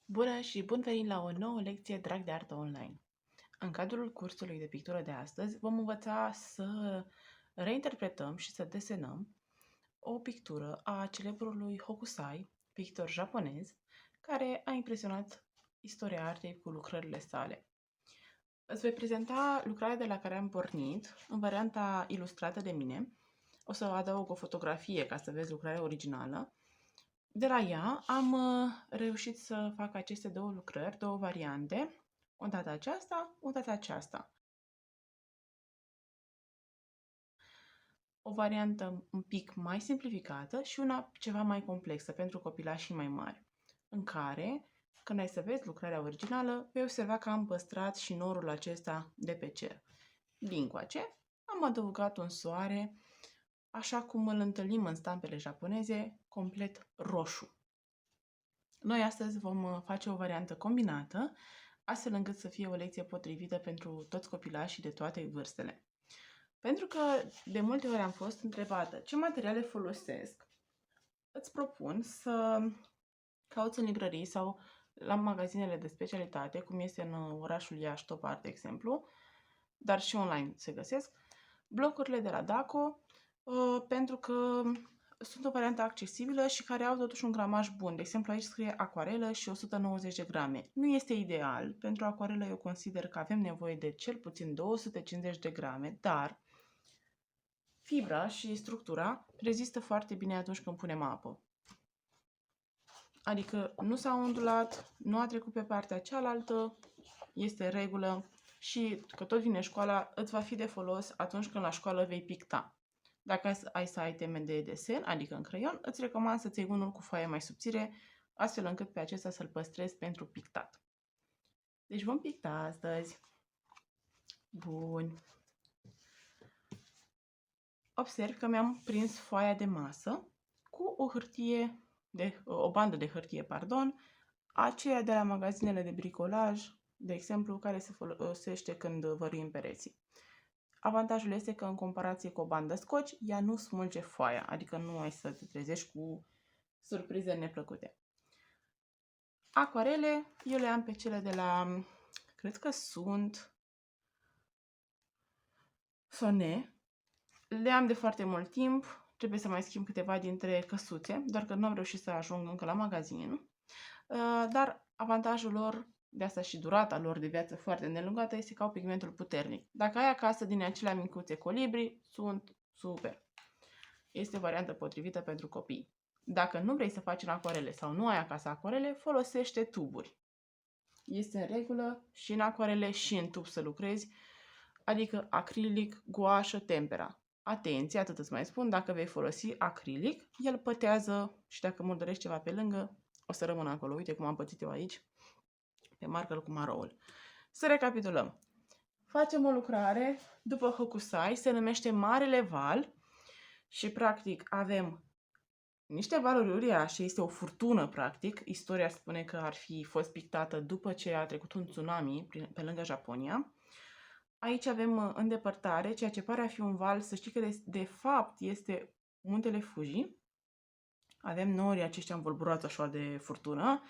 Bună și bun venit la o nouă lecție Drag de Artă Online. În cadrul cursului de pictură de astăzi vom învăța să reinterpretăm și să desenăm o pictură a celebrului Hokusai, pictor japonez, care a impresionat istoria artei cu lucrările sale. Îți voi prezenta lucrarea de la care am pornit în varianta ilustrată de mine. O să adaug o fotografie ca să vezi lucrarea originală. De la ea am reușit să fac aceste două lucrări, două variante, o dată aceasta, o dată aceasta. O variantă un pic mai simplificată și una ceva mai complexă pentru copilașii mai mari, în care, când ai să vezi lucrarea originală, vei observa că am păstrat și norul acesta de pe cer. Dincoace, am adăugat un soare, așa cum îl întâlnim în stampele japoneze, complet roșu. Noi astăzi vom face o variantă combinată, astfel încât să fie o lecție potrivită pentru toți copilașii de toate vârstele. Pentru că de multe ori am fost întrebată ce materiale folosesc, îți propun să cauți în librării sau la magazinele de specialitate, cum este în orașul Iași, Top Art, de exemplu, dar și online se găsesc, blocurile de la Daco, pentru că sunt o variantă accesibilă și care au totuși un gramaj bun. De exemplu, aici scrie acoarelă și 190 de grame. Nu este ideal. Pentru acoarelă eu consider că avem nevoie de cel puțin 250 de grame, dar fibra și structura rezistă foarte bine atunci când punem apă. Adică nu s-a ondulat, nu a trecut pe partea cealaltă, este regulă și că tot vine școala, îți va fi de folos atunci când la școală vei picta. Dacă ai să ai teme de desen, adică în creion, îți recomand să-ți iei unul cu foaie mai subțire, astfel încât pe acesta să-l păstrezi pentru pictat. Deci vom picta astăzi. Bun. Observ că mi-am prins foaia de masă cu o bandă de hârtie, aceea de la magazinele de bricolaj, de exemplu, care se folosește când văruim pereții. Avantajul este că în comparație cu o bandă scoci, ea nu smulge foaia, adică nu ai să te trezești cu surprize neplăcute. Acoarele, eu le am pe cele de la, cred că sunt Sone. Le am de foarte mult timp, trebuie să mai schimb câteva dintre căsuțe, doar că nu am reușit să ajung încă la magazin. Dar avantajul lor, de asta și durata lor de viață foarte îndelungată, este că au pigmentul puternic. Dacă ai acasă din acelea micuțe colibri, sunt super. Este o variantă potrivită pentru copii. Dacă nu vrei să faci în acoarele sau nu ai acasă acoarele, folosește tuburi. Este în regulă și în acoarele și în tub să lucrezi, adică acrilic, guașă, tempera. Atenție, atât îți mai spun, dacă vei folosi acrilic, el pătează și dacă murdărești ceva pe lângă, o să rămână acolo. Uite cum am pățit eu aici, pe marker cu maroul. Să recapitulăm. Facem o lucrare după Hokusai, se numește Marele Val și practic avem niște valuri uriașe, este o furtună practic. Istoria spune că ar fi fost pictată după ce a trecut un tsunami pe lângă Japonia. Aici avem în depărtare ceea ce pare a fi un val, să știi că de fapt este muntele Fuji. Avem norii aceștia învolburați așa de furtună,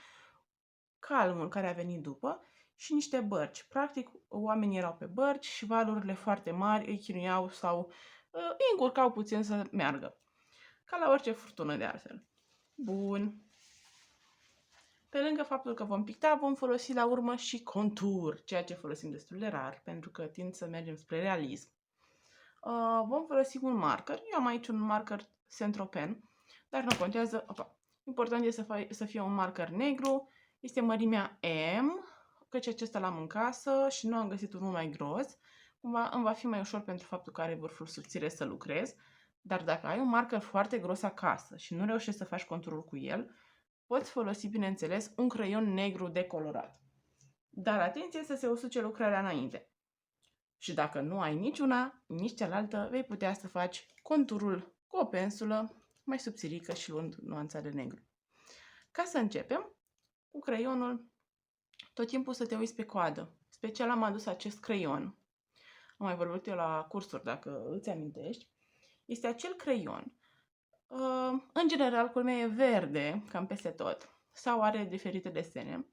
calmul care a venit după și niște bărci. Practic, oamenii erau pe bărci și valurile foarte mari îi chinuiau sau îi încurcau puțin să meargă. Ca la orice furtună de altfel. Bun. Pe lângă faptul că vom picta, vom folosi la urmă și contur, ceea ce folosim destul de rar, pentru că tind să mergem spre realism. Vom folosi un marker. Eu am aici un marker Centropen, dar nu contează. Opa. Important este să fie un marker negru. Este mărimea M, căci acesta l-am în casă și nu am găsit unul mai gros. Cumva îmi va fi mai ușor pentru faptul că are vârful subțire să lucrez. Dar dacă ai un marker foarte gros acasă și nu reușești să faci conturul cu el, poți folosi, bineînțeles, un creion negru decolorat. Dar atenție să se usuce lucrarea înainte. Și dacă nu ai niciuna, nici cealaltă, vei putea să faci conturul cu o pensulă mai subțirică și luând nuanța de negru. Ca să începem, cu creionul, tot timpul să te uiți pe coadă. Special am adus acest creion. Am mai vorbit eu la cursuri, dacă îți amintești. Este acel creion. În general, culmea e verde, cam peste tot. sau are diferite desene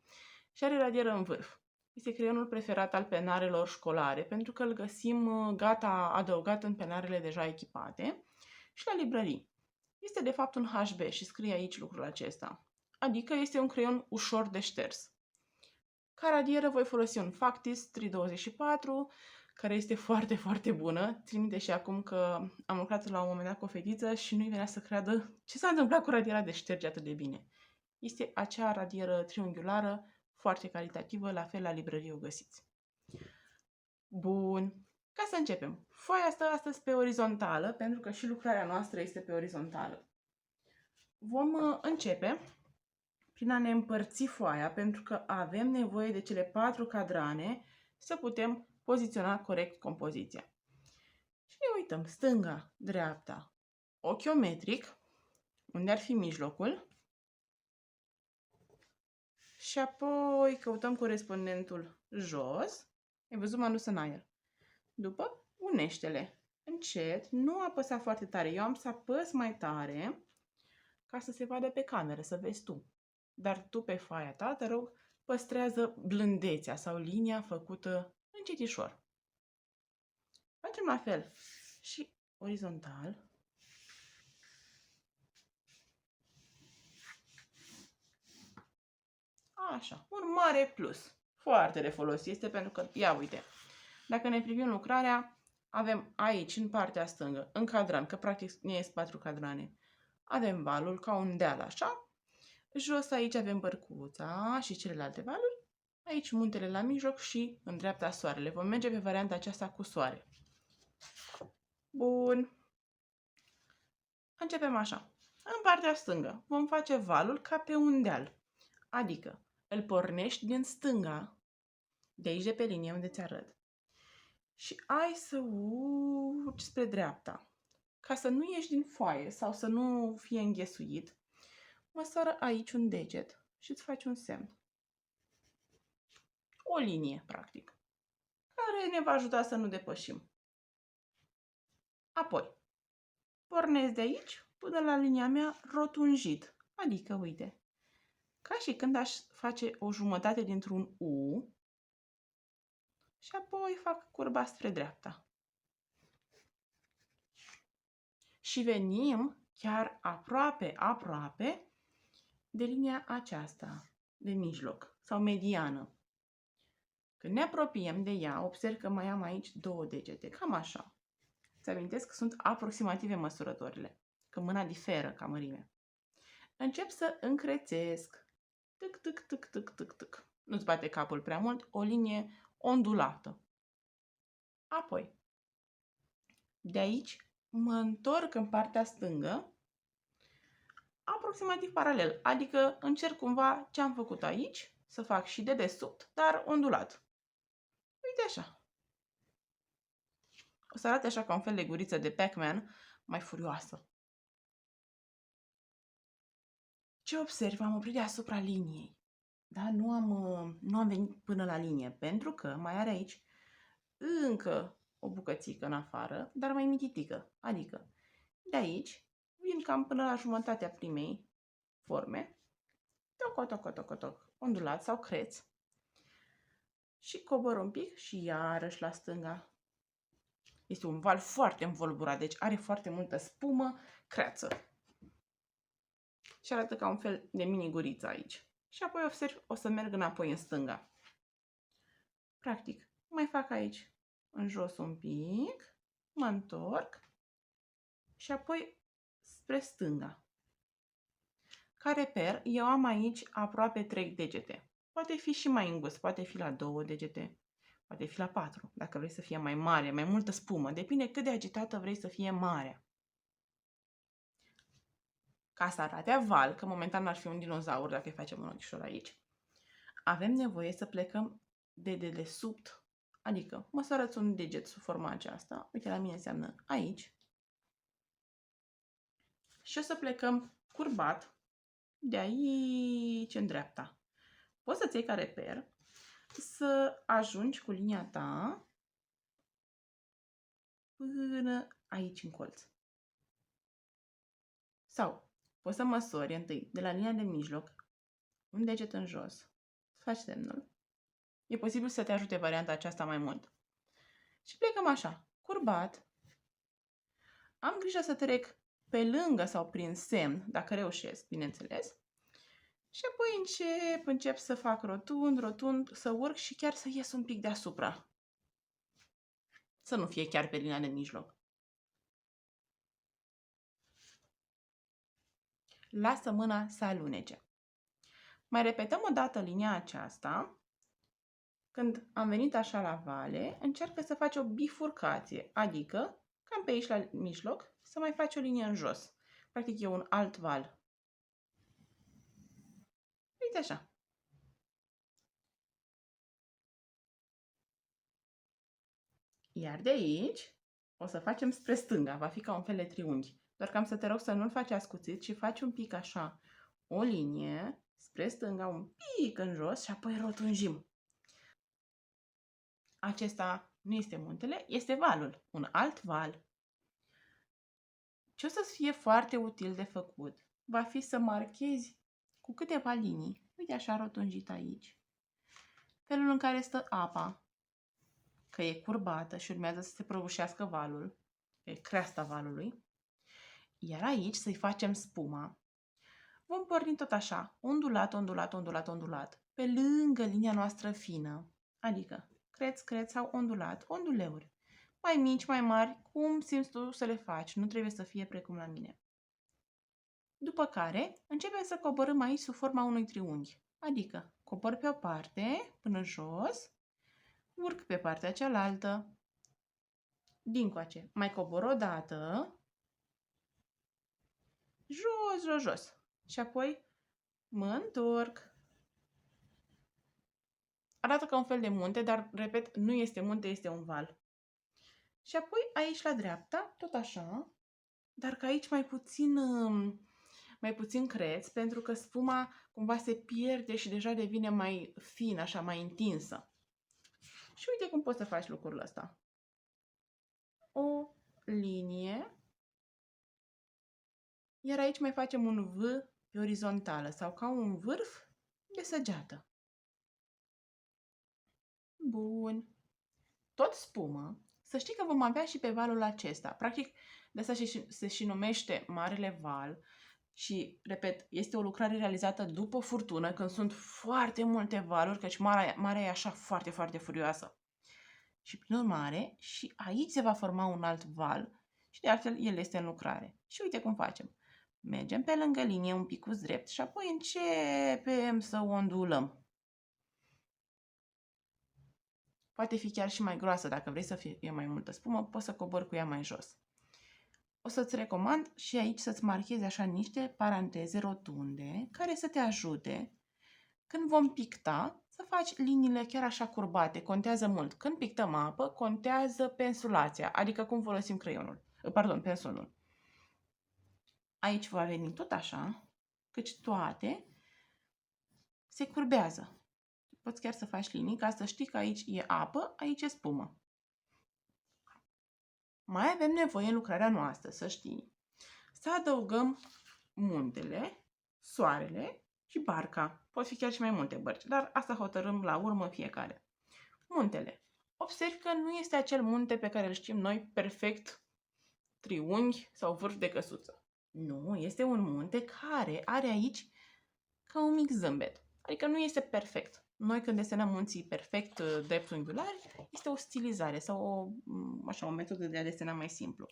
și are radieră în vârf. Este creionul preferat al penarelor școlare pentru că îl găsim gata adăugat în penarele deja echipate și la librării. Este de fapt un HB și scrie aici lucrul acesta. Adică este un creion ușor de șters. Ca radieră voi folosi un Factis 324, care este foarte, foarte bună. Țin minte și acum că am lucrat la un moment dat cu o fetiță și nu-i venea să creadă ce s-a întâmplat cu radiera de șterge atât de bine. Este acea radieră triunghiulară, foarte calitativă, la fel la librărie o găsiți. Bun, ca să începem. Foaia stă astăzi pe orizontală, pentru că și lucrarea noastră este pe orizontală. Vom începe prin a ne împărți foaia, pentru că avem nevoie de cele 4 cadrane să putem poziționa corect compoziția. Și ne uităm stânga, dreapta, ochiometric, unde ar fi mijlocul, și apoi căutăm corespondentul jos. Ai văzut, m-am dus în aer. După, unește-le. Încet, nu apăsa foarte tare. Eu am să apăs mai tare ca să se vadă pe cameră, să vezi tu. Dar tu pe foaia ta, te rog, păstrează blândețea sau linia făcută încetișor. Facem la fel și orizontal. Așa, un mare plus. Foarte de folos este pentru că, ia uite, dacă ne privim lucrarea, avem aici, în partea stângă, în cadran, că practic ne ies 4 cadrane, avem valul ca un deal așa, jos aici avem bărcuța și celelalte valuri, aici muntele la mijloc și în dreapta soarele. Vom merge pe varianta aceasta cu soare. Bun. Începem așa. În partea stângă vom face valul ca pe un deal, adică îl pornești din stânga, de aici de pe linie unde ți arăt, și ai să urci spre dreapta. Ca să nu ieși din foaie sau să nu fie înghesuit, măsoară aici un deget și îți faci un semn. O linie, practic, care ne va ajuta să nu depășim. Apoi, pornesc de aici până la linia mea rotunjit, adică, uite, ca și când aș face o jumătate dintr-un U și apoi fac curba spre dreapta. Și venim chiar aproape de linia aceasta de mijloc sau mediană. Când ne apropiem de ea, observ că mai am aici 2 degete, cam așa. Îți amintesc că sunt aproximative măsurătorile, că mâna diferă ca mărime. Încep să încrețesc. Tâc, tâc, tâc, tâc, tâc, tâc. Nu-ți bate capul prea mult, o linie ondulată. Apoi, de aici mă întorc în partea stângă, aproximativ paralel, adică încerc cumva ce am făcut aici, să fac și de desubt, dar ondulat. Uite așa. O să arate așa ca un fel de guriță de Pac-Man, mai furioasă. Ce observ? Am oprit deasupra liniei. Da? Nu am venit până la linie, pentru că mai are aici încă o bucățică în afară, dar mai mititică. Adică, de aici vin cam până la jumătatea primei forme, toc, ondulat sau creț, și cobor un pic și iarăși la stânga. Este un val foarte învolburat, deci are foarte multă spumă, creață. Și arată ca un fel de mini-guriță aici. Și apoi observ, o să merg înapoi în stânga. Practic, mai fac aici în jos un pic, mă întorc și apoi spre stânga. Ca reper, eu am aici aproape 3 degete. Poate fi și mai îngust, poate fi la 2 degete, poate fi la 4, dacă vrei să fie mai mare, mai multă spumă. Depinde cât de agitată vrei să fie marea. Ca să arate val, că momentan ar fi un dinozaur dacă îi facem un ochișor aici, avem nevoie să plecăm de dedesubt, adică măsoară-ți un deget sub forma aceasta, uite la mine înseamnă aici, și o să plecăm curbat de aici în dreapta. Poți să-ți iei ca reper să ajungi cu linia ta până aici în colț. Sau poți să măsori întâi de la linia de mijloc un deget în jos, faci semnul. E posibil să te ajute varianta aceasta mai mult. Și plecăm așa, curbat. Am grijă să trec pe lângă sau prin semn, dacă reușesc, bineînțeles. Și apoi încep să fac rotund, să urc și chiar să ies un pic deasupra. Să nu fie chiar pe linia de mijloc. Lasă mâna să alunece. Mai repetăm o dată linia aceasta. Când am venit așa la vale, încearcă să faci o bifurcație, adică cam pe aici la mijloc să mai faci o linie în jos. Practic e un alt val. Uite așa. Iar de aici o să facem spre stânga, va fi ca un fel de triunghi. Doar că am să te rog să nu-l faci ascuțit, ci faci un pic așa o linie spre stânga, un pic în jos și apoi rotunjim. Acesta nu este muntele, este valul, un alt val. Ce o să fie foarte util de făcut va fi să marchezi cu câteva linii, uite așa rotunjit aici, felul în care stă apa, că e curbată și urmează să se prăbușească valul, pe creasta valului, iar aici să-i facem spuma. Vom porni tot așa, ondulat, ondulat, ondulat, ondulat, pe lângă linia noastră fină, adică creț, creț sau ondulat, onduleuri, mai mici, mai mari, cum simți tu să le faci, nu trebuie să fie precum la mine. După care, începem să coborâm aici sub forma unui triunghi, adică cobor pe o parte până jos, urc pe partea cealaltă, dincoace, mai cobor o dată, jos, jos, jos și apoi mă întorc. Arată ca un fel de munte, dar, repet, nu este munte, este un val. Și apoi aici la dreapta, tot așa, dar că aici mai puțin creț, pentru că spuma cumva se pierde și deja devine mai fină, așa, mai întinsă. Și uite cum poți să faci lucrul ăsta. O linie, iar aici mai facem un V pe orizontală sau ca un vârf de săgeată. Bun. Tot spumă, să știi că vom avea și pe valul acesta. Practic, de asta se și numește Marele Val și, repet, este o lucrare realizată după furtună, când sunt foarte multe valuri, căci marea e așa foarte, foarte furioasă. Și, prin urmare, și aici se va forma un alt val și, de altfel, el este în lucrare. Și uite cum facem. Mergem pe lângă linie un pic drept și apoi începem să o ondulăm. Poate fi chiar și mai groasă, dacă vrei să fie mai multă spumă, poți să cobori cu ea mai jos. O să-ți recomand și aici să-ți marchezi așa niște paranteze rotunde care să te ajute când vom picta să faci liniile chiar așa curbate. Contează mult. Când pictăm apă, contează pensulația, adică cum folosim pensulul. Aici va veni tot așa, căci toate se curbează. Poți chiar să faci linii ca să știi că aici e apă, aici e spumă. Mai avem nevoie în lucrarea noastră, să știi, să adăugăm muntele, soarele și barca. Pot fi chiar și mai multe bărci, dar asta hotărâm la urmă fiecare. Muntele. Observi că nu este acel munte pe care îl știm noi perfect triunghi sau vârf de căsuță. Nu, este un munte care are aici ca un mic zâmbet. Adică nu este perfect. Noi când desenăm munții perfect dreptunghiulari, este o stilizare sau o metodă de a desena mai simplu.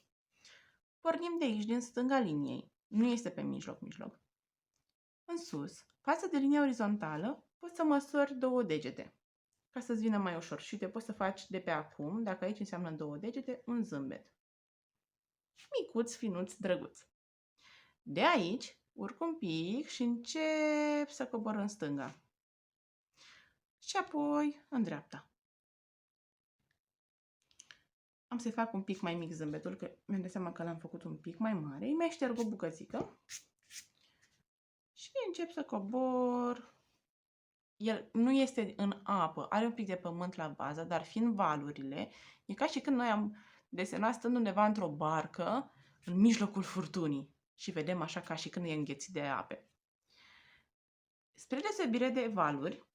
Pornim de aici, din stânga liniei. Nu este pe mijloc. În sus, față de linia orizontală, poți să măsori 2 degete. Ca să-ți vină mai ușor. Și te poți să faci de pe acum, dacă aici înseamnă 2 degete, un zâmbet. Micuț, finuț, drăguț. De aici, urc un pic și încep să cobor în stânga. Și apoi în dreapta. Am să-i fac un pic mai mic zâmbetul, că mi-am dat seama că l-am făcut un pic mai mare. Îi mai șterg o bucățică și încep să cobor. El nu este în apă, are un pic de pământ la bază, dar fiind valurile, e ca și când noi am desenat stând undeva într-o barcă în mijlocul furtunii și vedem așa ca și când e înghețit de ape. spre deosebire de valuri,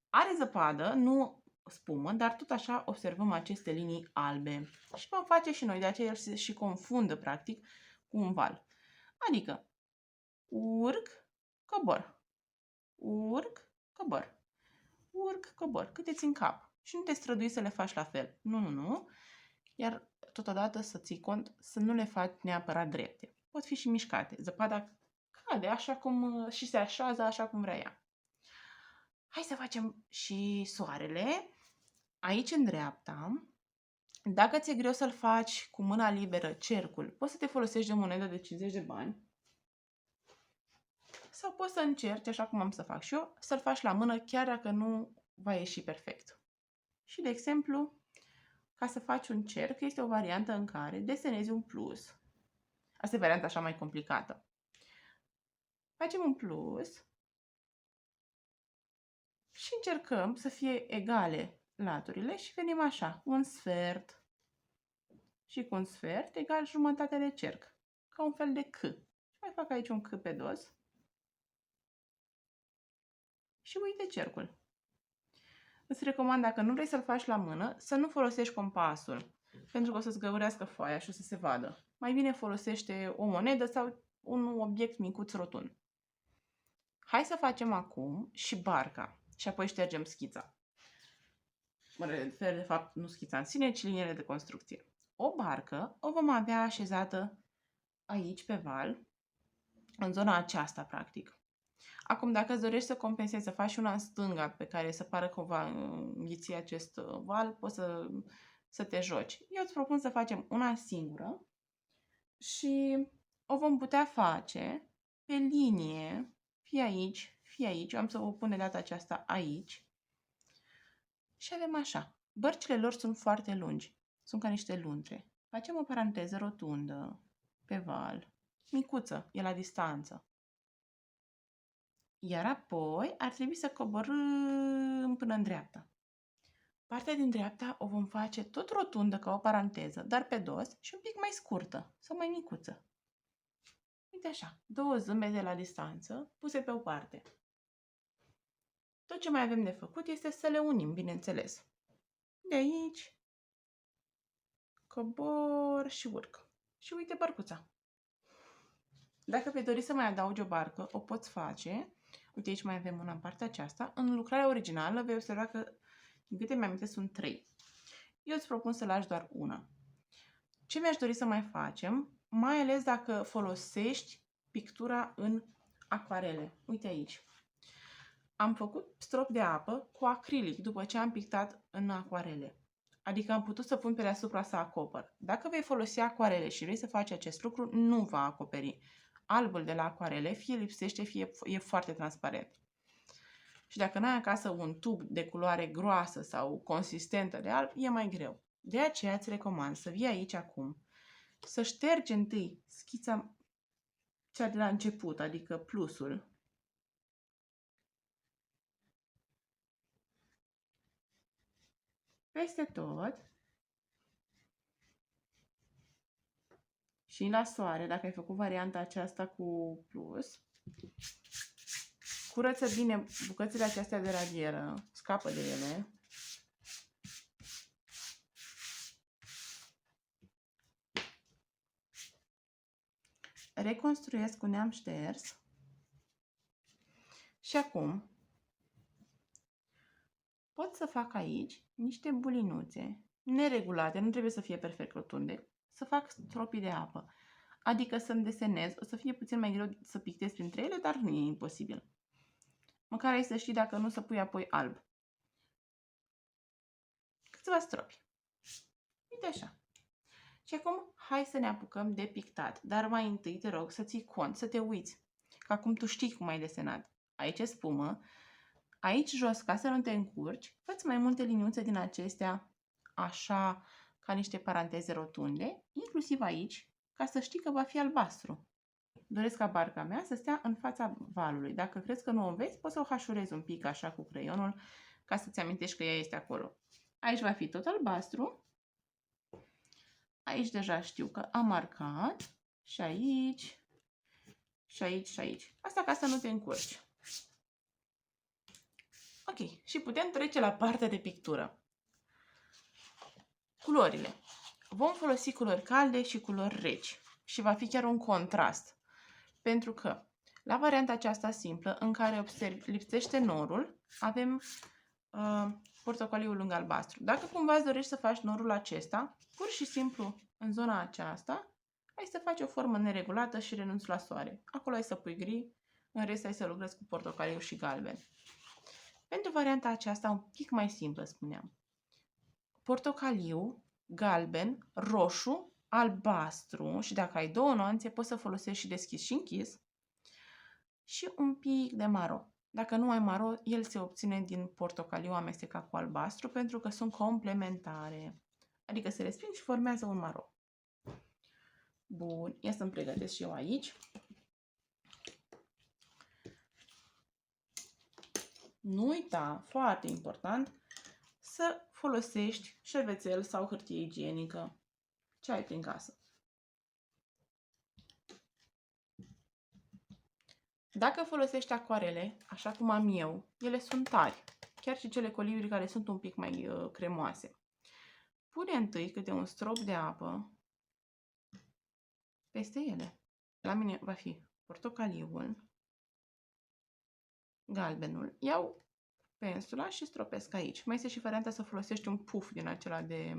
are zăpadă, nu spumă, dar tot așa observăm aceste linii albe. Și vom face și noi, de aceea el se și confundă practic cu un val. Adică urc, cobor, urc, cobor, urc, cobor, câte ți în cap. Și nu te strădui să le faci la fel. Nu, nu, nu. Iar totodată să ții cont să nu le faci neapărat drepte. Pot fi și mișcate. Zăpada cade așa cum și se așează așa cum vrea ea. Hai să facem și soarele. Aici în dreapta, dacă ți-e greu să-l faci cu mâna liberă cercul, poți să te folosești de monedă de 50 de bani sau poți să încerci, așa cum am să fac și eu, să-l faci la mână chiar dacă nu va ieși perfect. Și de exemplu, ca să faci un cerc, este o variantă în care desenezi un plus. Asta e varianta așa mai complicată. Facem un plus și încercăm să fie egale laturile și venim așa, un sfert și cu un sfert egal jumătate de cerc, ca un fel de C. Și mai fac aici un C pe dos și uite cercul. Îți recomand, dacă nu vrei să-l faci la mână, să nu folosești compasul, pentru că o să-ți găurească foaia și o să se vadă. Mai bine folosește o monedă sau un obiect micuț rotund. Hai să facem acum și barca și apoi ștergem schița. Mă refer, de fapt, nu schița în sine, ci liniile de construcție. O barcă o vom avea așezată aici, pe val, în zona aceasta, practic. Acum, dacă îți dorești să compensezi, să faci una în stânga pe care să pară că va înghiți acest val, poți să te joci. Eu îți propun să facem una singură și o vom putea face pe linie, fie aici, fie aici. Eu am să o pun de data aceasta aici. Și avem așa. Bărcile lor sunt foarte lungi. Sunt ca niște luntre. Facem o paranteză rotundă pe val. Micuță, e la distanță. Iar apoi ar trebui să coborâm până în dreapta. Partea din dreapta o vom face tot rotundă ca o paranteză, dar pe dos și un pic mai scurtă sau mai micuță. Uite așa, două zâmbete la distanță puse pe o parte. Tot ce mai avem de făcut este să le unim, bineînțeles. De aici cobor și urc. Și uite bărcuța. Dacă vei dori să mai adaugi o barcă, o poți face. Uite, aici mai avem una în partea aceasta. În lucrarea originală vei observa că, din câte mi-am sunt 3. Eu îți propun să lași doar una. Ce mi-aș dori să mai facem, mai ales dacă folosești pictura în acoarele. Uite aici. Am făcut strop de apă cu acrilic după ce am pictat în acoarele. Adică am putut să pun pe deasupra să acopăr. Dacă vei folosi acoarele și vrei să faci acest lucru, nu va acoperi. Albul de la acoarele fie lipsește, fie e foarte transparent. Și dacă n-ai acasă un tub de culoare groasă sau consistentă de alb, e mai greu. De aceea îți recomand să vii aici acum, să ștergi întâi schița cea de la început, adică plusul. Peste tot. Și la soare, dacă ai făcut varianta aceasta cu plus, curăță bine bucățile acestea de radieră, scapă de ele. Reconstruiesc cu neam șters. Și acum pot să fac aici niște bulinuțe neregulate, nu trebuie să fie perfect rotunde, să fac stropii de apă. Adică să-mi desenez, o să fie puțin mai greu să pictez printre ele, dar nu e imposibil. Măcar ai să știi, dacă nu, să pui apoi alb. Câțiva stropi. Uite așa. Și acum hai să ne apucăm de pictat. Dar mai întâi te rog să ții cont, să te uiți. Că acum tu știi cum ai desenat. Aici e spumă. Aici jos, ca să nu te încurci, fă-ți mai multe liniuțe din acestea, așa, ca niște paranteze rotunde, inclusiv aici, ca să știi că va fi albastru. Doresc ca barca mea să stea în fața valului. Dacă crezi că nu o vezi, poți să o hașurezi un pic așa cu creionul, ca să-ți amintești că ea este acolo. Aici va fi tot albastru. Aici deja știu că am marcat. Și aici, și aici, și aici. Asta ca să nu te încurci. Ok, și putem trece la partea de pictură. Culorile. Vom folosi culori calde și culori reci și va fi chiar un contrast. Pentru că la varianta aceasta simplă, în care observi lipsește norul, avem portocaliul lângă albastru. Dacă cumva îți dorești să faci norul acesta, pur și simplu în zona aceasta, ai să faci o formă neregulată și renunți la soare. Acolo ai să pui gri, în rest ai să lucrezi cu portocaliu și galben. Pentru varianta aceasta un pic mai simplă, spuneam. Portocaliu, galben, roșu, albastru și dacă ai două nuanțe poți să folosești și deschis și închis și un pic de maro. Dacă nu ai maro, el se obține din portocaliu amestecat cu albastru pentru că sunt complementare. Adică se resping și formează un maro. Bun, ia să-mi pregătesc și eu aici. Nu uita, foarte important, să folosești șervețel sau hârtie igienică ce ai prin casă. Dacă folosești acoarele, așa cum am eu, ele sunt tari, chiar și cele colibri care sunt un pic mai cremoase. Pune întâi câte un strop de apă peste ele. La mine va fi portocaliul, galbenul. Iau pensula și stropesc aici. Mai este și varianta să folosești un puf din acela de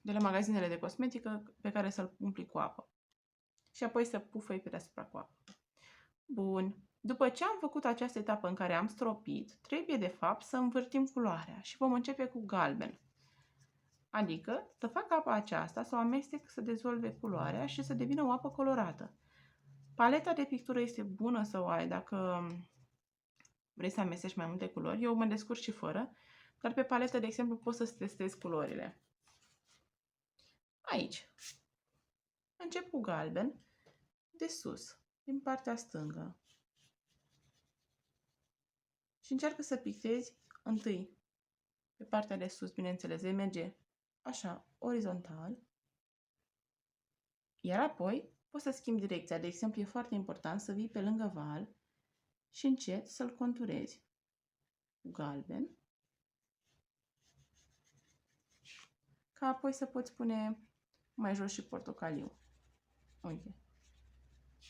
la magazinele de cosmetică pe care să-l umpli cu apă. Și apoi să pufăi pe deasupra cu apă. Bun. După ce am făcut această etapă în care am stropit, trebuie de fapt să învârtim culoarea și vom începe cu galben. Adică să fac apa aceasta, să o amestec, să dezolve culoarea și să devină o apă colorată. Paleta de pictură este bună să o ai dacă vrei să amesteci mai multe culori. Eu mă descurc și fără, dar pe paletă, de exemplu, poți să testezi culorile. Aici. Încep cu galben, de sus, din partea stângă. Și încearcă să pictezi întâi pe partea de sus, bineînțeles, vei merge așa, orizontal. Iar apoi poți să schimbi direcția. De exemplu, e foarte important să vii pe lângă val și încet să-l conturezi cu galben, ca apoi să poți pune mai jos și portocaliu. Uite.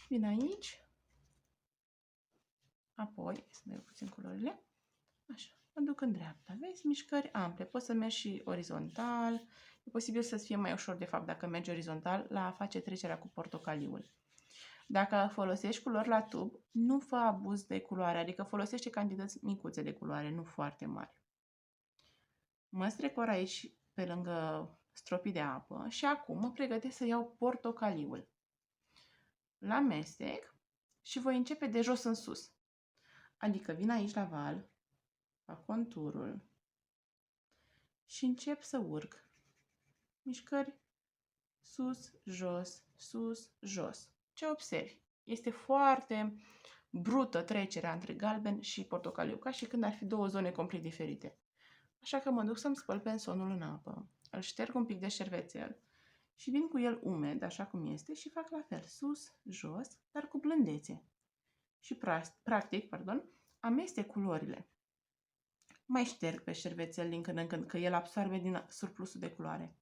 Vin aici, apoi, să mai puțin culorile, așa, mă duc în dreapta. Vezi? Mișcări ample. Poți să mergi și orizontal. E posibil să-ți fie mai ușor, de fapt, dacă mergi orizontal, la a face trecerea cu portocaliul. Dacă folosești culori la tub, nu fă abuz de culoare, adică folosește cantități micuțe de culoare, nu foarte mari. Mă strecor aici pe lângă stropii de apă și acum mă pregătesc să iau portocaliul. L-amestec și voi începe de jos în sus. Adică vin aici la val, fac conturul și încep să urc. Mișcări sus, jos, sus, jos. Ce observi? Este foarte brută trecerea între galben și portocaliu, ca și când ar fi două zone complet diferite. Așa că mă duc să-mi spăl pensonul în apă, îl șterg un pic de șervețel și vin cu el umed, așa cum este, și fac la fel, sus, jos, dar cu blândețe. Și practic, amestec culorile. Mai șterg pe șervețel din când în când, că el absorbe din surplusul de culoare.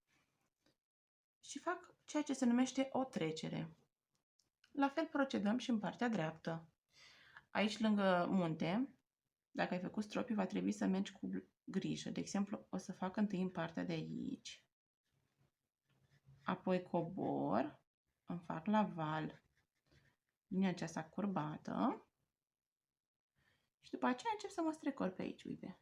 Și fac ceea ce se numește o trecere. La fel procedăm și în partea dreaptă. Aici, lângă munte, dacă ai făcut stropii, va trebui să mergi cu grijă. De exemplu, o să fac întâi în partea de aici. Apoi cobor, îmi fac la val linia aceasta curbată. Și după aceea încep să mă strecor pe aici, uite.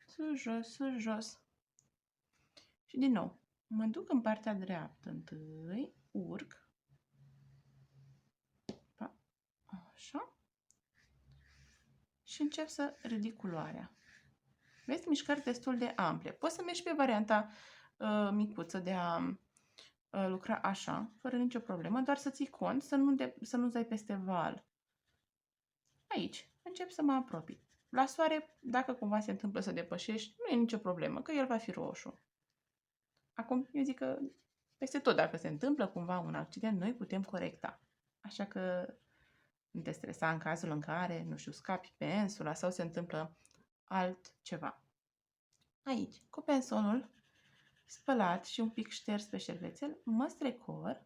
Sus, jos, sus, jos. Și din nou, mă duc în partea dreaptă întâi, urc. Așa. Și încep să ridic culoarea. Vezi, mișcări destul de ample. Poți să mergi pe varianta micuță de a lucra așa, fără nicio problemă, doar să ții cont să nu-ți dai peste val. Aici, încep să mă apropii. La soare, dacă cumva se întâmplă să depășești, nu e nicio problemă, că el va fi roșu. Acum, eu zic că peste tot, dacă se întâmplă cumva un accident, noi putem corecta. Așa că nu te stresa în cazul în care, nu știu, scapi pensula sau se întâmplă altceva. Aici, cu pensolul spălat și un pic șters pe șervețel, mă strecor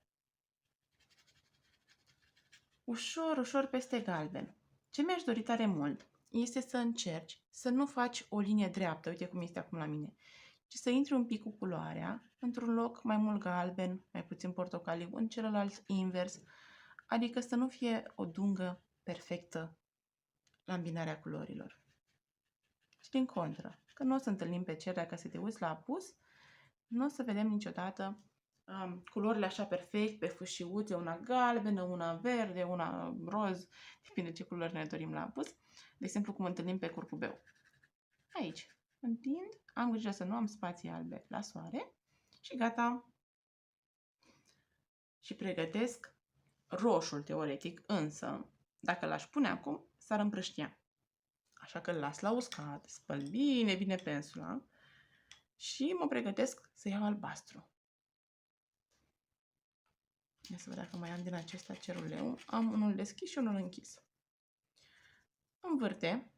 ușor, ușor peste galben. Ce mi-aș dori tare mult este să încerci să nu faci o linie dreaptă, uite cum este acum la mine, ci să intri un pic cu culoarea, într-un loc mai mult galben, mai puțin portocaliu, în celălalt invers, adică să nu fie o dungă perfectă la îmbinarea culorilor. Și din contră, că nu o să întâlnim pe cer, dacă să te uiți la apus, nu o să vedem niciodată culorile așa perfect, pe fâșiuțe, una galbenă, una verde, una roz, depinde ce culori ne dorim la apus. De exemplu, cum întâlnim pe curcubeu. Aici, întind, am grijă să nu am spații albe la soare și gata. Și pregătesc roșul teoretic, însă, dacă l-aș pune acum, s-ar împrăștia. Așa că îl las la uscat, spăl bine, bine pensula și mă pregătesc să iau albastru. Ia să văd dacă mai am din acesta ceruleu. Am unul deschis și unul închis. Învârte.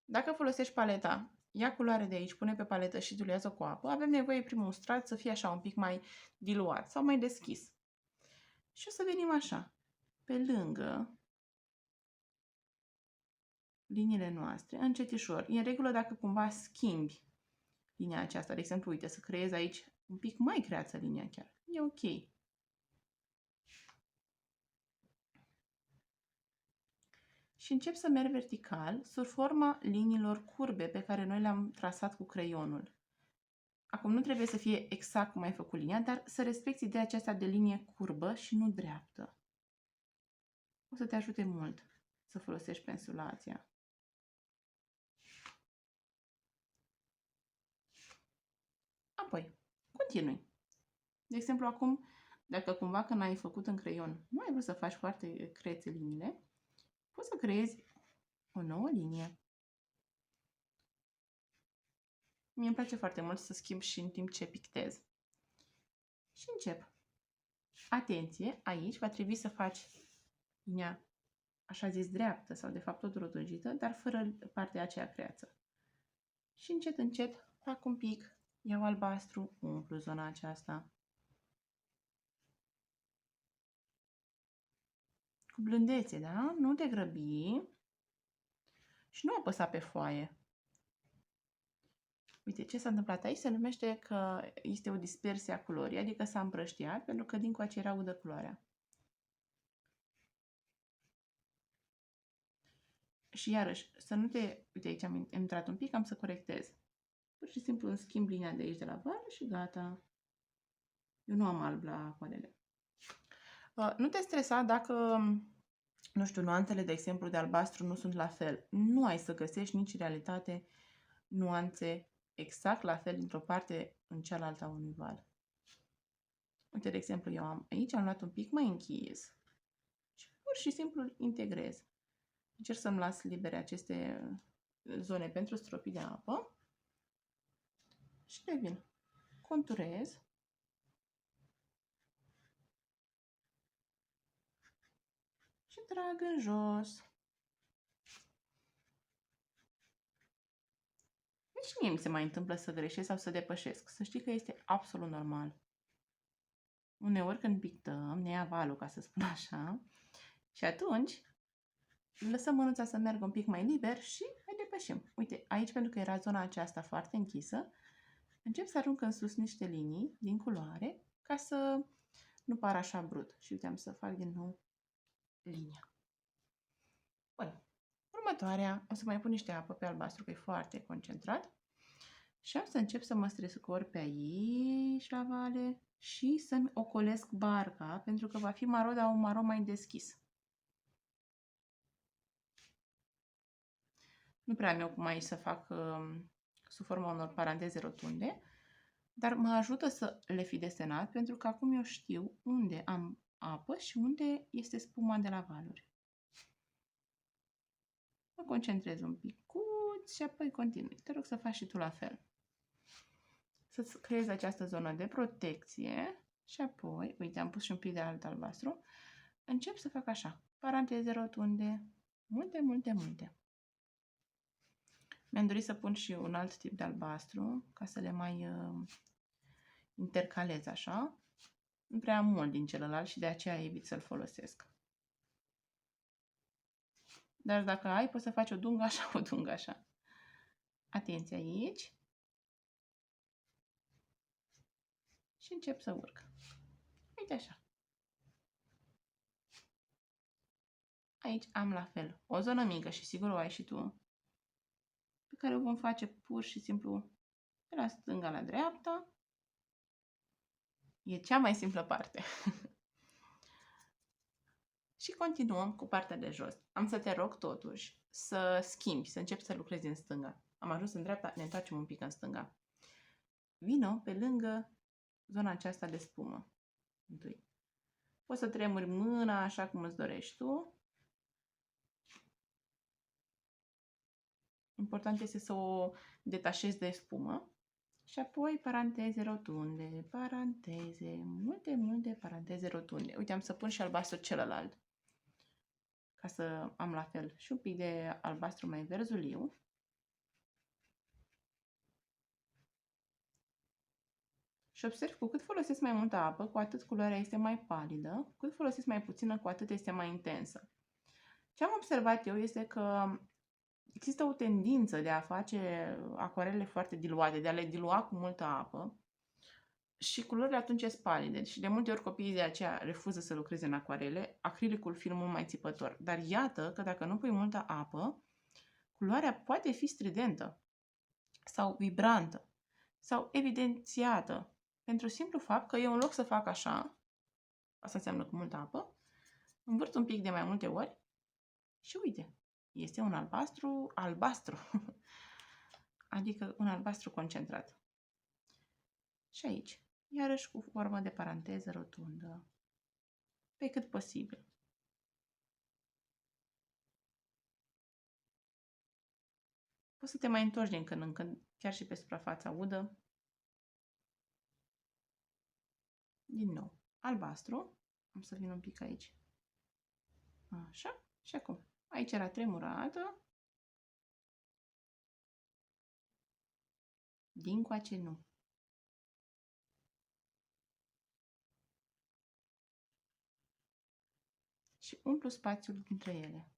Dacă folosești paleta, ia culoare de aici, pune pe paletă și diluează cu apă. Avem nevoie primul strat să fie așa un pic mai diluat sau mai deschis. Și o să venim așa, pe lângă liniile noastre, încetișor. E în regulă dacă cumva schimbi linia aceasta. De exemplu, uite, să creezi aici un pic mai creață linia chiar. E ok. Și încep să merg vertical sub forma liniilor curbe pe care noi le-am trasat cu creionul. Acum nu trebuie să fie exact cum ai făcut linia, dar să respecti ideea aceasta de linie curbă și nu dreaptă. O să te ajute mult să folosești pensulația. Apoi, continui. De exemplu, acum, dacă cumva când ai făcut în creion nu ai vrut să faci foarte crețe liniile, poți să creezi o nouă linie. Mie îmi place foarte mult să schimb și în timp ce pictez. Și încep. Atenție, aici va trebui să faci linia așa zis dreaptă sau de fapt tot rotunjită, dar fără partea aceea creață. Și încet, încet fac un pic, iau albastru, umplu zona aceasta. Cu blândețe, da? Nu te grăbi și nu apăsa pe foaie. Uite, ce s-a întâmplat aici se numește că este o dispersie a culorii, adică s-a împrăștiat pentru că dincoace era udă culoarea. Și iarăși, să nu te... Uite, aici am intrat un pic, am să corectez. Pur și simplu îmi schimb linia de aici de la vale și gata. Eu nu am alb la coadele. Nu te stresa dacă, nu știu, nuanțele, de exemplu, de albastru nu sunt la fel. Nu ai să găsești nici în realitate nuanțe exact la fel dintr-o parte în cealaltă a unui val. Uite, de exemplu, eu am aici, am luat un pic mai închis și pur și simplu îl integrez. Încerc să-mi las libere aceste zone pentru stropii de apă și revin. Conturez. Și trag în jos. Nici mie mi se mai întâmplă să greșesc sau să depășesc. Să știi că este absolut normal. Uneori când pictăm, ne ia valul, ca să spun așa, și atunci lăsăm mânuța să meargă un pic mai liber și mai depășim. Uite, aici, pentru că era zona aceasta foarte închisă, încep să arunc în sus niște linii din culoare ca să nu pară așa brut. Și uite, am să fac din nou linia. Bun. Următoarea, o să mai pun niște apă pe albastru, că e foarte concentrat. Și am să încep să mă strescor pe aici la vale și să-mi ocolesc barca, pentru că va fi maro, dar un maro mai deschis. Nu prea am eu cum aici să fac sub forma unor paranteze rotunde, dar mă ajută să le fi desenat, pentru că acum eu știu unde am apă și unde este spuma de la valuri. Mă concentrez un pic smuți și apoi continui. Te rog să faci și tu la fel. Să-ți creezi această zonă de protecție și apoi, uite, am pus și un pic de alt albastru, încep să fac așa, paranteze rotunde, multe, multe, multe. Mi-am dorit să pun și un alt tip de albastru, ca să le mai intercalez așa. Nu prea am mult din celălalt și de aceea evit să-l folosesc. Dar dacă ai, poți să faci o dungă așa, o dungă așa. Atenție aici. Și încep să urc. Uite așa. Aici am la fel o zonă mică și sigur o ai și tu, pe care o vom face pur și simplu de la stânga la dreapta. E cea mai simplă parte. Și continuăm cu partea de jos. Am să te rog totuși să schimbi, să începi să lucrezi în stânga. Am ajuns în dreapta, ne întoarcem un pic în stânga. Vino pe lângă zona aceasta de spumă. Întâi. Poți să tremuri mâna așa cum îți dorești tu. Important este să o detașezi de spumă. Și apoi paranteze rotunde, paranteze, multe, multe paranteze rotunde. Uite, am să pun și albastru celălalt. Ca să am la fel și un pic de albastru mai verzuliu. Și observ, cu cât folosesc mai multă apă, cu atât culoarea este mai palidă, cu cât folosesc mai puțină, cu atât este mai intensă. Ce am observat eu este că există o tendință de a face acoarele foarte diluate, de a le dilua cu multă apă și culorile atunci sunt palide. Și de multe ori copiii de aceea refuză să lucreze în acoarele, acrilicul fiind mult mai țipător. Dar iată că dacă nu pui multă apă, culoarea poate fi stridentă sau vibrantă sau evidențiată. Pentru simplu fapt că eu în loc să fac așa, asta înseamnă cu multă apă, învârt un pic de mai multe ori și uite, este un albastru, adică un albastru concentrat. Și aici, iarăși cu formă de paranteză rotundă, pe cât posibil. Poți să te mai întorci din când în când, chiar și pe suprafața udă. Din nou, albastru. Am să vin un pic aici. Așa. Și acum. Aici era tremurată. Dincoace nu. Și umplu spațiul dintre ele.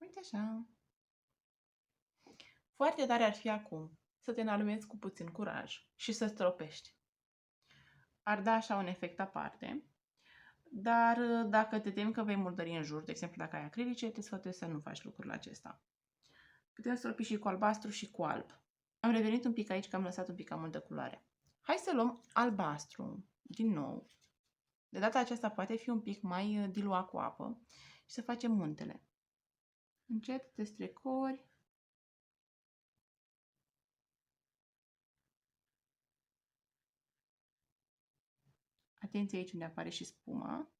Uite așa. Foarte tare ar fi acum să te înalumezi cu puțin curaj și să stropești. Ar da așa un efect aparte, dar dacă te temi că vei murdări în jur, de exemplu dacă ai acrilice, te sfătuiesc să nu faci lucrul acesta. Putem stropi și cu albastru și cu alb. Am revenit un pic aici că am lăsat un pic cam multă culoare. Hai să luăm albastru din nou. De data aceasta poate fi un pic mai diluat cu apă și să facem muntele. Încet te strecori. Atenție aici unde apare și spuma.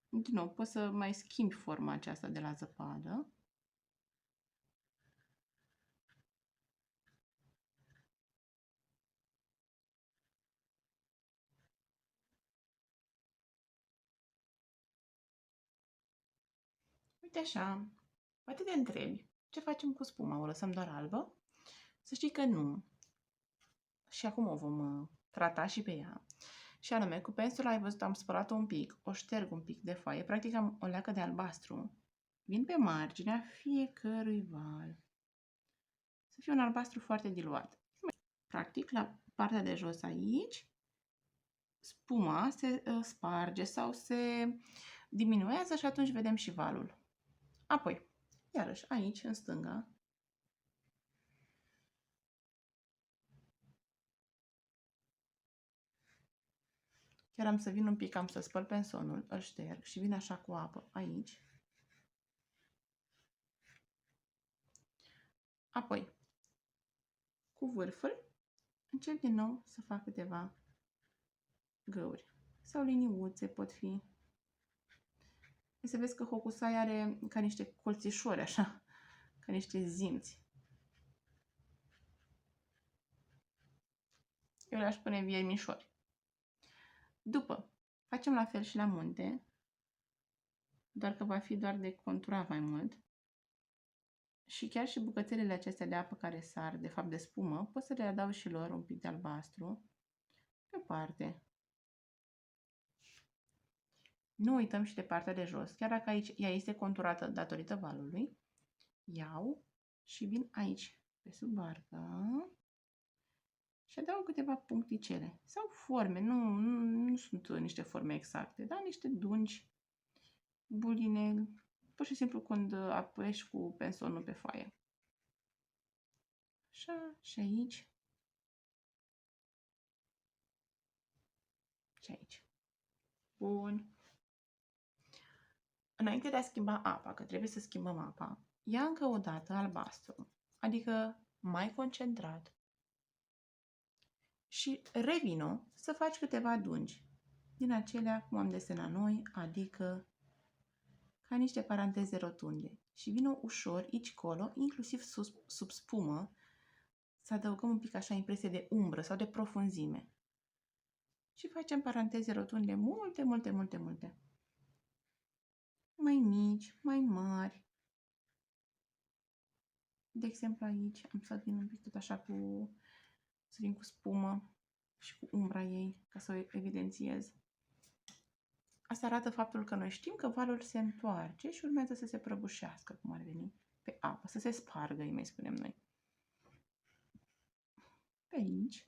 Din nou, poți să mai schimbi forma aceasta de la zăpadă. Uite așa. Poate te întrebi, ce facem cu spuma? O lăsăm doar albă? Să știi că nu. Și acum o vom trata și pe ea. Și anume, cu pensula, ai văzut, am spălat-o un pic, o șterg un pic de foaie, practic am o leacă de albastru. Vin pe marginea fiecărui val. Să fie un albastru foarte diluat. Practic, la partea de jos aici, spuma se sparge sau se diminuează și atunci vedem și valul. Apoi, iarăși, aici, în stânga, chiar am să vin un pic, am să spăl pensonul, îl șterg și vin așa cu apă aici. Apoi, cu vârful, încep din nou să fac câteva găuri. Sau liniuțe pot fi. Să vezi că hokusai are ca niște colțișori, așa, ca niște zimți. Eu le-aș pune viermișori. După, facem la fel și la munte, doar că va fi doar de conturat mai mult. Și chiar și bucățelele acestea de apă care sar, de fapt de spumă, pot să le adaug și lor un pic de albastru pe parte. Nu uităm și de partea de jos, chiar dacă aici ea este conturată datorită valului, iau și vin aici, pe sub barcă și adaug câteva puncticele sau forme, nu sunt niște forme exacte, dar niște dungi, buline, pur și simplu când apeși cu pensonul pe foaie. Așa, și aici. Și aici. Bun. Înainte de a schimba apa, că trebuie să schimbăm apa, ia încă o dată albastru, adică mai concentrat, și revino să faci câteva dungi din acelea cum am desenat noi, adică ca niște paranteze rotunde. Și vino ușor aici colo, inclusiv sub spumă, să adăugăm un pic așa impresie de umbră sau de profunzime. Și facem paranteze rotunde multe, multe, multe, multe. Mai mici, mai mari. De exemplu aici am să vin un pic tot așa să vin cu spumă și cu umbra ei, ca să o evidențiez. Asta arată faptul că noi știm că valul se întoarce și urmează să se prăbușească, cum ar veni, pe apă, să se spargă, îi mai spunem noi. Pe aici.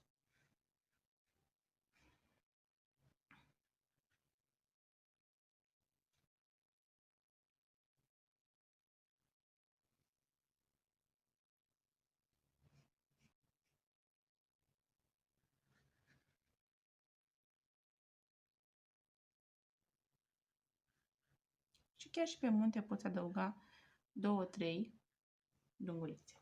Și chiar și pe munte poți adăuga 2-3 lungurițe.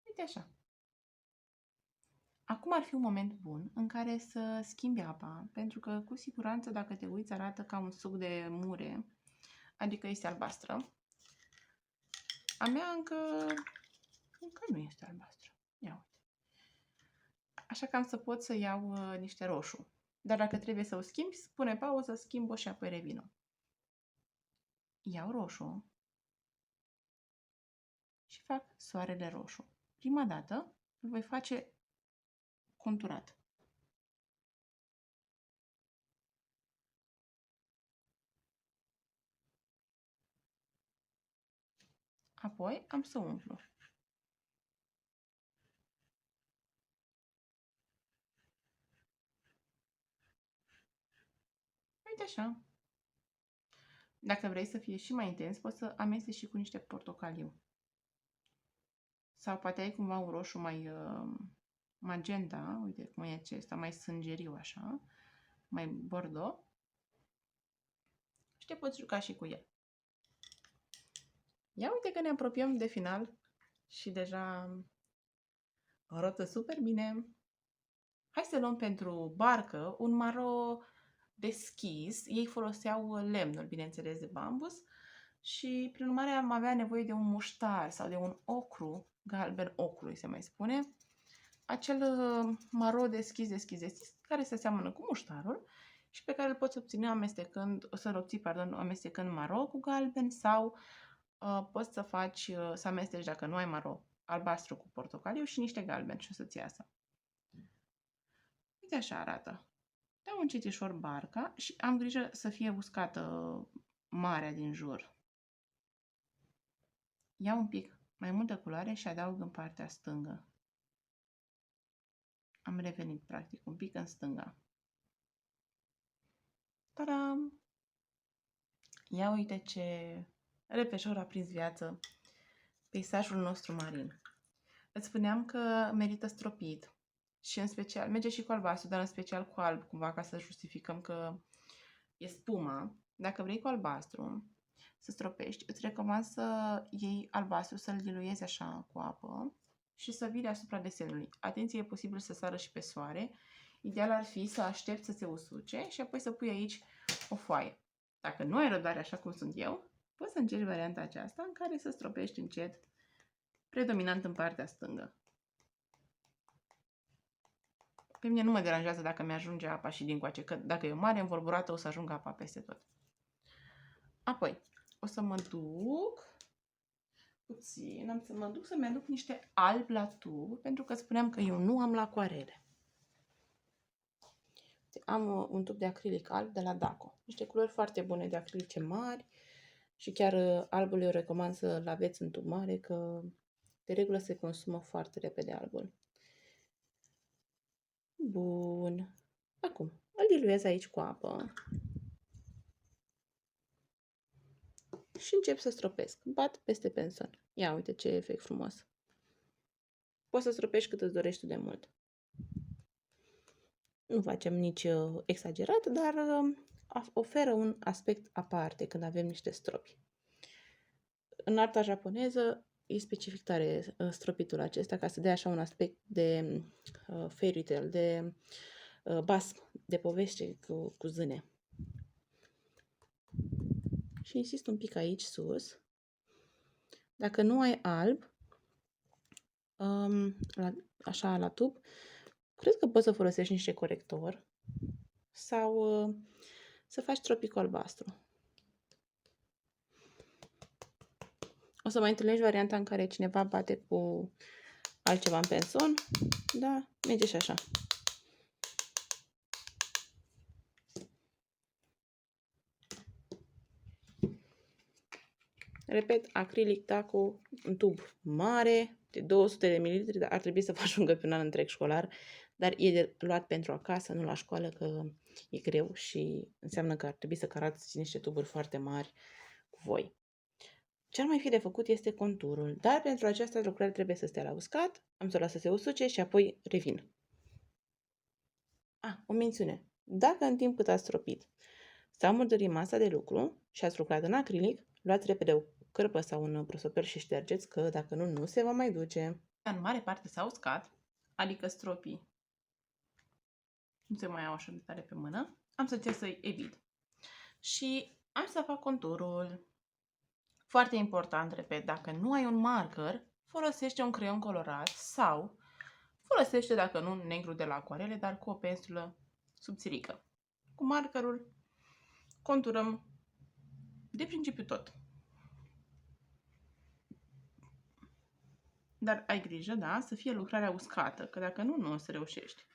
Uite așa. Acum ar fi un moment bun în care să schimbi apa, pentru că cu siguranță dacă te uiți arată ca un suc de mure, adică este albastră. A mea încă nu este albastră. Ia uite. Așa că am să pot să iau niște roșu. Dar dacă trebuie să o schimbi, pune pauză, schimb-o și apoi revină. Iau roșu și fac soarele roșu. Prima dată îl voi face conturat. Apoi am să umplu. Uite așa. Dacă vrei să fie și mai intens, poți să amesteci și cu niște portocaliu. Sau poate ai cumva un roșu mai magenta, uite cum e acesta, mai sângeriu așa, mai bordeaux. Și te poți juca și cu el. Ia uite că ne apropiem de final și deja arată super bine. Hai să luăm pentru barcă un maro deschis. Ei foloseau lemnul, bineînțeles, de bambus și prin urmare am avea nevoie de un muștar sau de un ocru, galben ocru îi se mai spune. Acel maro deschis, care se seamănă cu muștarul și pe care îl poți obține amestecând maro cu galben sau poți să faci, să amesteci, dacă nu ai maro, albastru cu portocaliu și niște galben și o să-ți iasă. Uite așa arată. Dau un citișor barca și am grijă să fie uscată marea din jur. Iau un pic mai multă culoare și adaug în partea stângă. Am revenit, practic, un pic în stânga. Tadam! Ia uite ce repede a prins viață peisajul nostru marin. Îți spuneam că merită stropit și în special, merge și cu albastru, dar în special cu alb, cumva ca să justificăm că e spuma. Dacă vrei cu albastru să stropești, îți recomand să iei albastru, să-l diluezi așa cu apă și să vii deasupra desenului. Atenție, e posibil să sară și pe soare. Ideal ar fi să aștepți să se usuce și apoi să pui aici o foaie. Dacă nu ai răbdare așa cum sunt eu, poți să încerci varianta aceasta în care să stropești încet, predominant în partea stângă. Pe mine nu mă deranjează dacă mi-ajunge apa și dincoace, că dacă e o mare învolburată o să ajungă apa peste tot. Apoi, o să mă duc puțin, am să mă duc să-mi aduc niște alb la tub, pentru că spuneam că eu nu am lacoarele. Am un tub de acrilic alb de la Daco. Niște culori foarte bune de acrilice mari și chiar albul eu recomand să-l aveți în tub mare, că de regulă se consumă foarte repede albul. Bun. Acum, îl diluez aici cu apă. Și încep să stropesc. Bat peste penson. Ia uite ce efect frumos. Poți să stropești cât îți dorești de mult. Nu facem nici exagerat, dar oferă un aspect aparte când avem niște stropi. În arta japoneză e specific tare stropitul acesta ca să dea așa un aspect de fairy tale, de basm, de poveste cu zâne. Și insist un pic aici sus. Dacă nu ai alb, așa la tub, cred că poți să folosești niște corector sau să faci stropi cu albastru. O să mai întâlnești varianta în care cineva bate cu altceva în penson, da, merge și așa. Repet, acrilic Daco, un tub mare, de 200 de ml, dar ar trebui să faci un pe un an întreg școlar, dar e de luat pentru acasă, nu la școală, că e greu și înseamnă că ar trebui să carați niște tuburi foarte mari cu voi. Ce ar mai fi de făcut este conturul, dar pentru această lucrare trebuie să stea la uscat, am să o las să se usuce și apoi revin. O mențiune. Dacă în timp cât ați stropit s-a murdărit masa de lucru și ați lucrat în acrilic, luați repede o cârpă sau un prosopel și ștergeți, că dacă nu, nu se va mai duce. În mare parte s-a uscat, adică stropii nu se mai au așa de tare pe mână, am să încerc să-i evit. Și am să fac conturul. Foarte important, repet, dacă nu ai un marker, folosește un creion colorat sau folosește, dacă nu, negru de la acuarele, dar cu o pensulă subțirică. Cu markerul conturăm de principiu tot. Dar ai grijă, da, să fie lucrarea uscată, că dacă nu, nu o să reușești.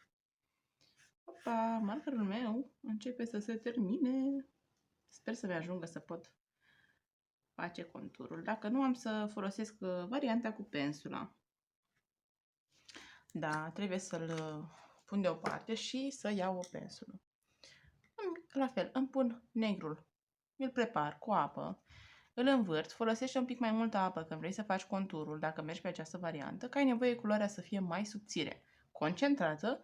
Opa, markerul meu începe să se termine. Sper să-mi ajungă să pot face conturul. Dacă nu, am să folosesc varianta cu pensula. Da, trebuie să-l pun deoparte și să iau o pensulă. La fel, îmi pun negrul, îl prepar cu apă, îl învârt, folosește un pic mai multă apă când vrei să faci conturul, dacă mergi pe această variantă, că ai nevoie culoarea să fie mai subțire, concentrată,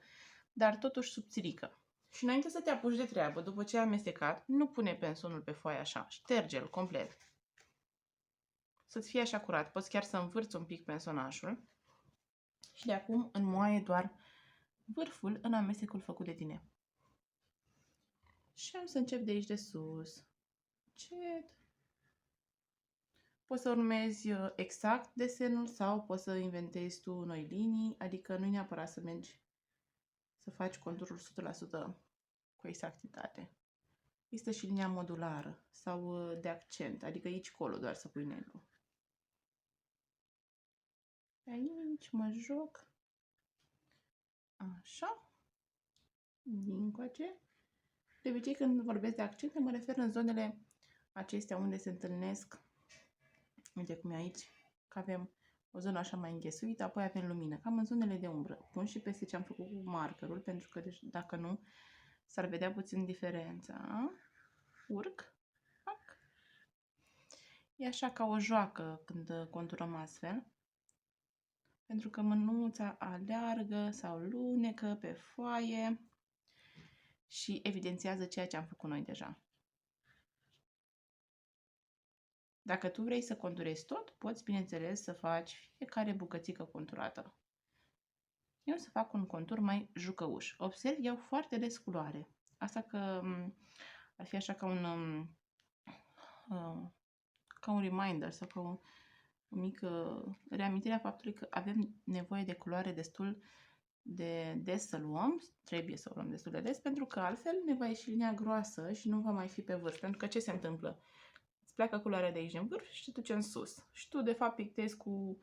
dar totuși subțirică. Și înainte să te apuci de treabă, după ce ai amestecat, nu pune pensonul pe foaie așa, șterge-l complet. Să-ți fie așa curat, poți chiar să învârți un pic pensonașul și de acum înmoaie doar vârful în amestecul făcut de tine. Și am să încep de aici de sus. Încet. Poți să urmezi exact desenul sau poți să inventezi tu noi linii, adică nu e neapărat să mergi să faci conturul 100% cu exactitate. Există și linia modulară sau de accent, adică aici colo doar să pui negru. Aici mă joc. Așa. Dincoace. De obicei când vorbesc de accente mă refer în zonele acestea unde se întâlnesc. Uite cum e aici, că avem o zonă așa mai înghesuită, apoi avem lumină, cam în zonele de umbră. Pun și peste ce am făcut cu markerul, pentru că deci, dacă nu, s-ar vedea puțin diferența. Urc, fac. E așa ca o joacă când conturăm astfel, pentru că mânuța aleargă sau lunecă pe foaie și evidențiază ceea ce am făcut noi deja. Dacă tu vrei să conturezi tot, poți, bineînțeles, să faci fiecare bucățică conturată. Eu o să fac un contur mai jucăuș. Observ, iau foarte des culoare. Asta că ar fi așa ca un reminder sau ca o mică reamintire a faptului că avem nevoie de culoare destul de des să luăm. Trebuie să o luăm destul de des, pentru că altfel ne va ieși linia groasă și nu va mai fi pe vârf. Pentru că ce se întâmplă? Îți pleacă culoarea de aici în vârf și te duce în sus. Și tu, de fapt, pictezi cu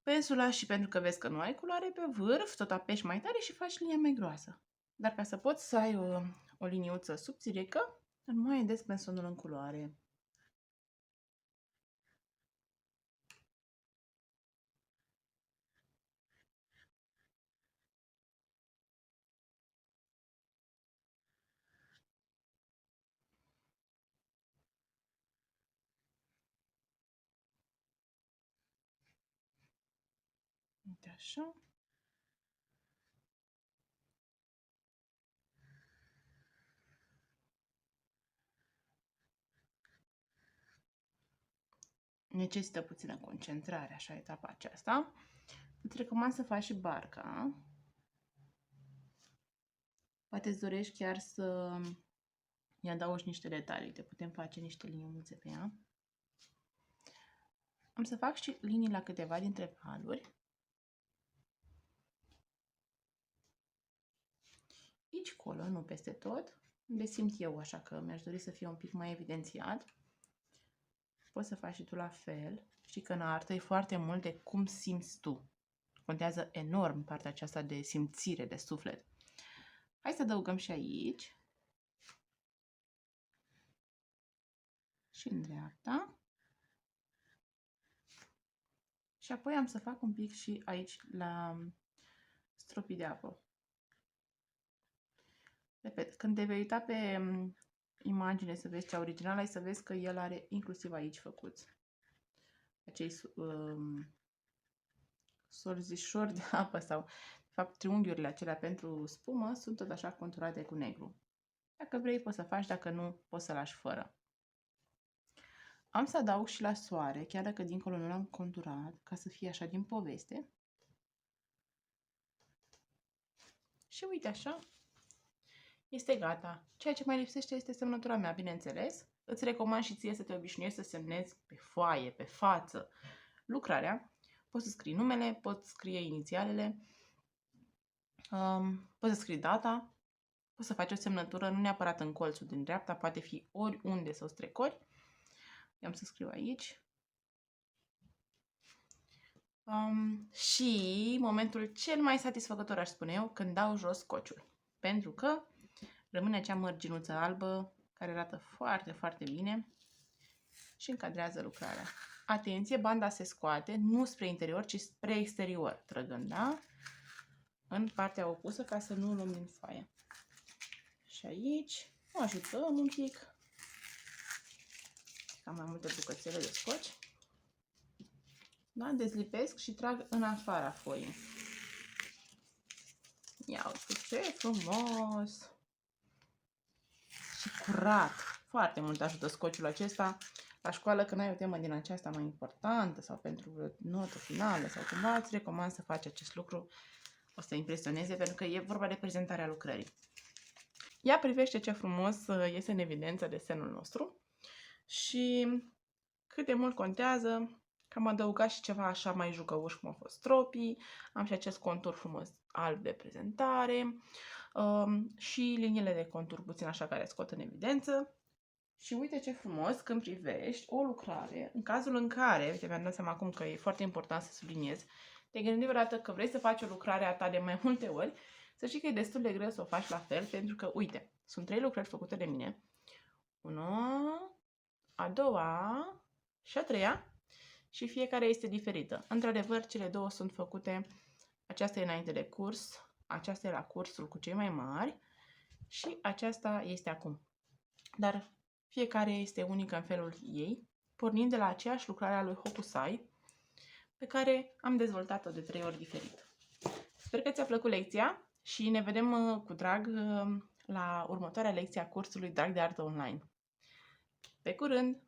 pensula și pentru că vezi că nu ai culoare pe vârf, tot apeși mai tare și faci linia mai groasă. Dar ca să poți să ai o liniuță subțirică, mai des pensonul în culoare. Uite așa. Necesită puțină concentrare, așa, etapa aceasta. Îți recomand să faci și barca. Poate îți dorești chiar să îi adaugi niște detalii. Te putem face niște liniuțe pe ea. Am să fac și linii la câteva dintre valuri. Aici, colo, nu peste tot. Le simt eu, așa că mi-aș dori să fie un pic mai evidențiat. Poți să faci și tu la fel. Știi că în artă e foarte mult de cum simți tu. Contează enorm partea aceasta de simțire, de suflet. Hai să adăugăm și aici. Și în dreapta. Și apoi am să fac un pic și aici la stropii de apă. Repet, când te vei uita pe imagine să vezi cea originală, ai să vezi că el are inclusiv aici făcuți acei sorzișori de apă sau, de fapt, triunghiurile acelea pentru spumă sunt tot așa conturate cu negru. Dacă vrei, poți să faci, dacă nu, poți să lași fără. Am să adaug și la soare, chiar dacă dincolo nu l-am conturat, ca să fie așa din poveste. Și uite așa, este gata. Ceea ce mai lipsește este semnătura mea, bineînțeles. Îți recomand și ție să te obișnuiești să semnezi pe foaie, pe față, lucrarea. Poți să scrii numele, poți scrie inițialele, poți să scrii data, poți să faci o semnătură, nu neapărat în colțul din dreapta, poate fi oriunde să o strecori. I-am să scriu aici. Și momentul cel mai satisfăcător, aș spune eu, când dau jos scociul. Pentru că rămâne acea mărginuță albă care arată foarte, foarte bine și încadrează lucrarea. Atenție, banda se scoate nu spre interior, ci spre exterior, trăgând, da? În partea opusă, ca să nu o luăm din foaie. Și aici o ajutăm un pic. Am mai multe bucățele de scoci. Da? Dezlipesc și trag în afara foii. Ia uite ce frumos! Și curat! Foarte mult ajută scociul acesta. La școală, când ai o temă din aceasta mai importantă sau pentru o notă finală sau cumva, îți recomand să faci acest lucru. O să te impresioneze pentru că e vorba de prezentarea lucrării. Ia privește ce frumos iese în evidență desenul nostru și cât de mult contează că am adăugat și ceva așa mai jucăuș cum au fost stropii, am și acest contur frumos alb de prezentare și liniile de contur puțin așa care scot în evidență. Și uite ce frumos când privești o lucrare, în cazul în care, uite, mi-am dat seama acum că e foarte important să subliniez, te gândi vreodată că vrei să faci o lucrare a ta de mai multe ori, să știi că e destul de greu să o faci la fel, pentru că, uite, sunt 3 lucrări făcute de mine, una, a doua și a treia, și fiecare este diferită. Într-adevăr, cele două sunt făcute, aceasta e înainte de curs, aceasta e la cursul cu cei mai mari și aceasta este acum. Dar fiecare este unică în felul ei, pornind de la aceeași lucrare a lui Hokusai, pe care am dezvoltat-o de 3 ori diferit. Sper că ți-a plăcut lecția și ne vedem cu drag la următoarea lecție a cursului Drag de Artă Online. Pe curând!